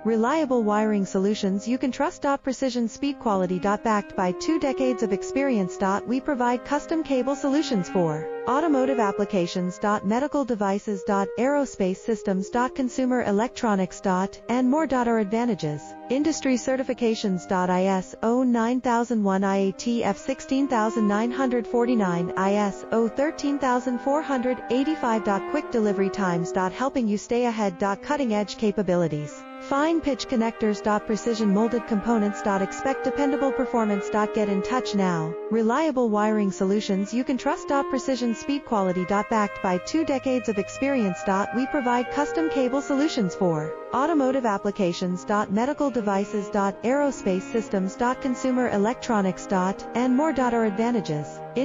Reliable wiring solutions you can trust. Precision speed quality. Backed by 2 decades of experience. We provide custom cable solutions for automotive applications. Medical devices. Aerospace systems. Consumer electronics. And more. Our advantages: industry certifications. ISO 9001, IATF 16949, ISO 13485. Quick delivery times. Helping you stay ahead. Cutting edge capabilities. Fine pitch connectors. Precision molded components. Expect dependable performance. Get in touch now. Reliable wiring solutions you can trust. Precision speed quality. Backed by 2 decades of experience. We provide custom cable solutions for automotive applications. Medical devices. Aerospace systems. Consumer electronics. And more. Our advantages: